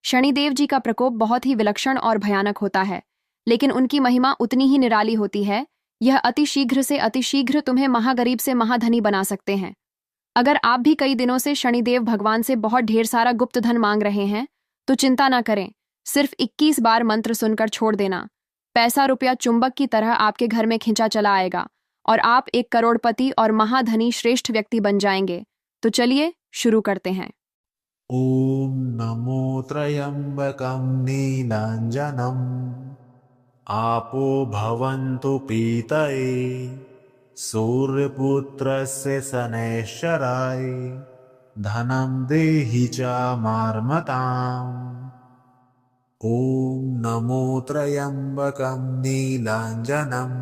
शनिदेव जी का प्रकोप बहुत ही विलक्षण और भयानक होता है, लेकिन उनकी महिमा उतनी ही निराली होती है। यह अतिशीघ्र से अतिशीघ्र तुम्हें महागरीब से महाधनी बना सकते हैं। अगर आप भी कई दिनों से शनिदेव भगवान से बहुत ढेर सारा गुप्त धन मांग रहे हैं, तो चिंता ना करें। सिर्फ 21 बार मंत्र सुनकर छोड़ देना। पैसा रुपया चुंबक की तरह आपके घर में खिंचा चला आएगा और आप एक करोड़पति और महाधनी श्रेष्ठ व्यक्ति बन जाएंगे। तो चलिए शुरू करते हैं। ॐ नमो त्र्यम्बकं नीलाञ्जनम् आपो भवन्तु पीतये सूर्यपुत्रस्य शनैश्चराय धनं देहि च मार्मताम्। ॐ नमो त्र्यम्बकं नीलाञ्जनम्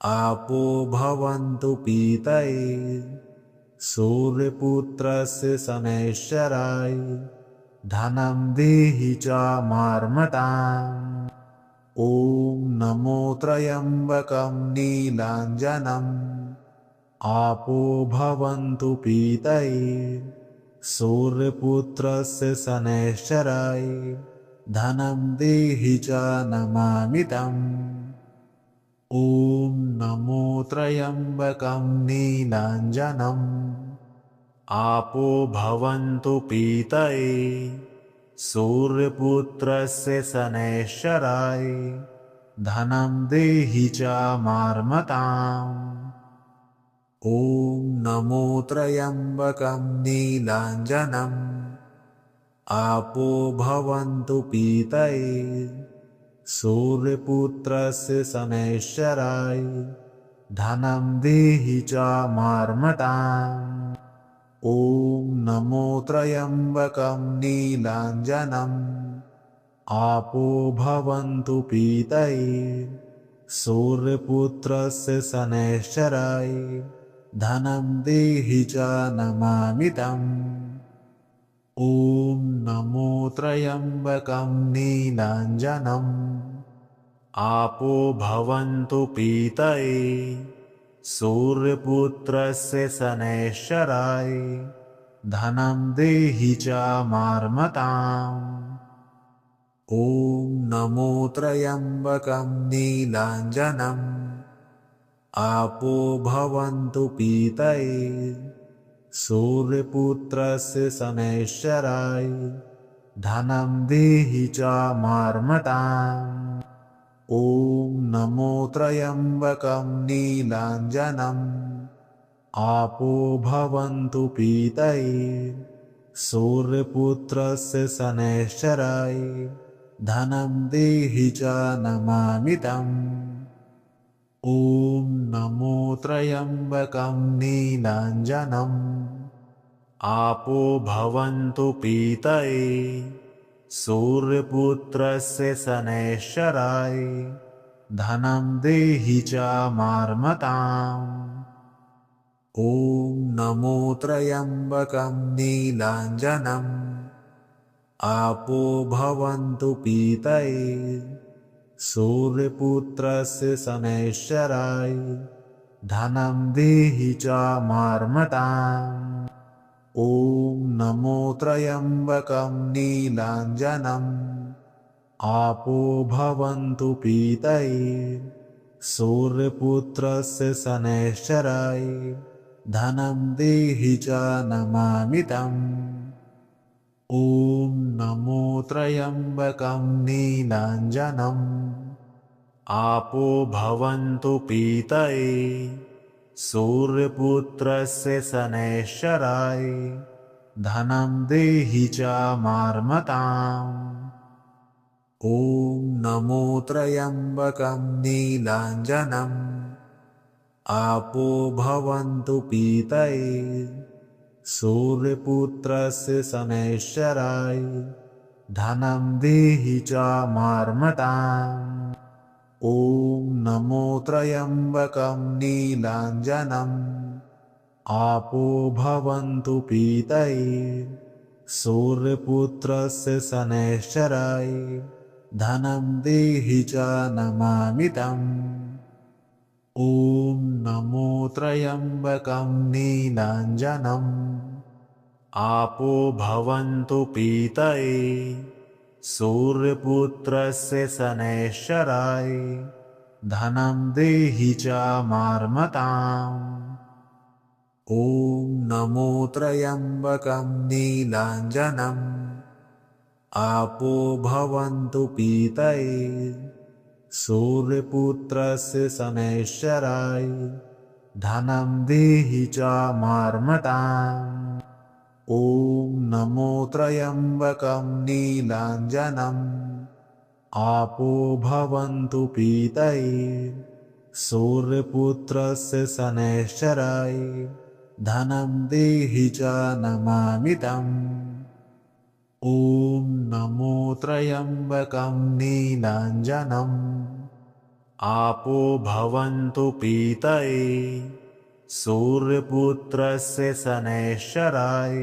आपो भवन्तु पीतये सूर्यपुत्रस्य शनैश्चराय धनं देहि च मार्मताम्। ॐ नमो त्र्यम्बकं नीलाञ्जनम् आपो भवन्तु पीतये सूर्यपुत्रस्य शनैश्चराय धनं देहि च नमामितम्। ॐ नमो त्र्यम्बकं नीलाञ्जनम् आपो भवन्तु पीतये सूर्यपुत्रस्य शनैश्चराय धनं देहि च मार्मताम्। ॐ नमो त्र्यम्बकं नीलाञ्जनम् आपो भवन्तु पीतये सूर्यपुत्रस्य शनैश्चराय धनं देहि च मार्मताम्। ॐ नमो त्र्यम्बकं नीलाञ्जनम् आपो भवन्तु पीतये सूर्यपुत्रस्य शनैश्चराय धनं देहि च नमामितम्। ॐ नमो त्र्यम्बकं नीलाञ्जनम् आपो भवन्तु पीतये सूर्यपुत्रस्य शनैश्चराय धनं देहि च मार्मताम्। ॐ नमो त्र्यम्बकं नीलाञ्जनम् आपो भवन्तु पीतये सूर्यपुत्रस्य शनैश्चराय धनं देहि च मार्मताम्। ॐ नमो त्र्यम्बकं नीलाञ्जनम् आपो भवन्तु पीतये सूर्यपुत्रस्य शनैश्चराय धनं देहि च नमामितम्। ॐ नमो त्र्यम्बकं नीलाञ्जनम् आपो भवन्तु पीतये सूर्यपुत्रस्य शनैश्चराय धनं देहि च मार्मताम्। ॐ नमो त्र्यम्बकं नीलाञ्जनम् आपो भवन्तु पीतये सूर्यपुत्रस्य शनैश्चराय धनं देहि च मार्मताम्। ॐ नमो त्र्यम्बकं नीलाञ्जनम् आपो भवन्तु पीतये सूर्यपुत्रस्य शनैश्चराय धनं देहि च नमामितम्। ॐ नमो त्र्यम्बकं नीलाञ्जनम् आपो भवन्तु पीतये सूर्यपुत्रस्य शनैश्चराय धनं देहि च मार्मताम्। ॐ नमो त्र्यम्बकं नीलाञ्जनम् आपो भवन्तु पीतये सूर्यपुत्रस्य शनैश्चराय धनं देहि च मार्मताम्। ॐ नमो त्र्यम्बकं नीलाञ्जनम् आपो भवन्तु पीतये सूर्यपुत्रस्य शनैश्चराय धनं देहि च नमामितम्। ॐ नमो त्र्यम्बकं नीलाञ्जनम् आपो भवन्तु पीतये सूर्यपुत्रस्य शनैश्चराय धनं देहि च मार्मताम् ॐ नमो त्र्यम्बकं नीलाञ्जनम् आपो भवन्तु पीतये सूर्यपुत्रस्य शनैश्चराय धनं देहि च मार्मताम् ॐ नमो त्र्यम्बकं नीलाञ्जनम् आपो भवन्तु पीतये सूर्यपुत्रस्य शनैश्चराय धनं देहि च नमामितम् ॐ नमो त्र्यम्बकं नीलाञ्जनम् आपो भवन्तु पीतये सूर्यपुत्रस्य शनैश्चराय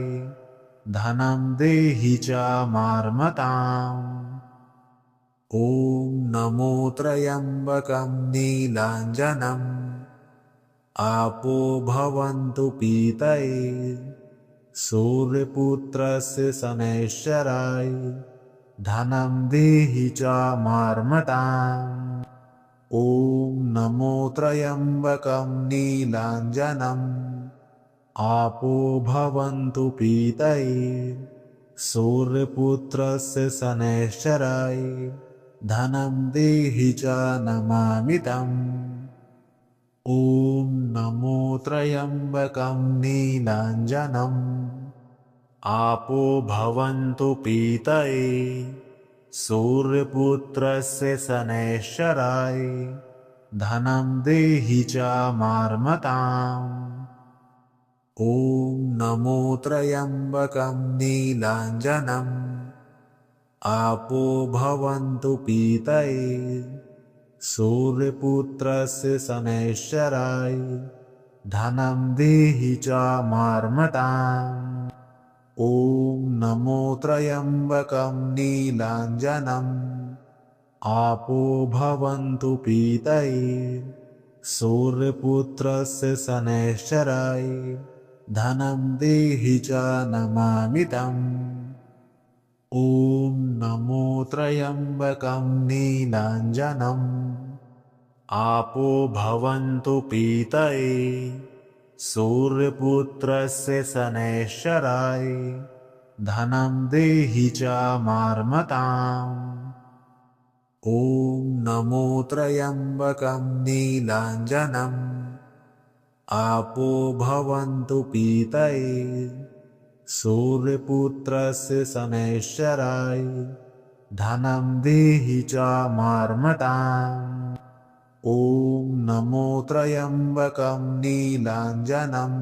धनं देहि च मार्मताम् ॐ नमो त्र्यम्बकं नीलाञ्जनम् आपो भवन्तु पीतये सूर्यपुत्रस्य शनैश्चराय धनं देहि च मार्मताम् ॐ नमो त्र्यम्बकं नीलाञ्जनम् आपो भवन्तु पीतये सूर्यपुत्रस्य शनैश्चराय धनं देहि च नमामितम् ॐ नमो त्र्यम्बकं नीलाञ्जनम् आपो भवन्तु पीतये सूर्यपुत्रस्य शनैश्चराय धनं देहि च मार्मताम् ॐ नमो त्र्यम्बकं नीलाञ्जनम् आपो भवन्तु पीतये सूर्यपुत्रस्य शनैश्चराय धनं देहि च मार्मताम् ॐ नमो त्र्यम्बकं नीलाञ्जनम् आपो भवन्तु पीतये सूर्यपुत्रस्य शनैश्चराय धनं देहि च नमामितम् ॐ नमो त्र्यम्बकं नीलाञ्जनम् आपो भवन्तु पीतये सूर्यपुत्रस्य शनैश्चराय धनं देहि च मार्मताम् ॐ नमो त्र्यम्बकं नीलाञ्जनम् आपो भवन्तु पीतये सूर्यपुत्रस्य शनैश्चराय धनं देहि च मार्मताम् ॐ नमो त्र्यम्बकं नीलाञ्जनम्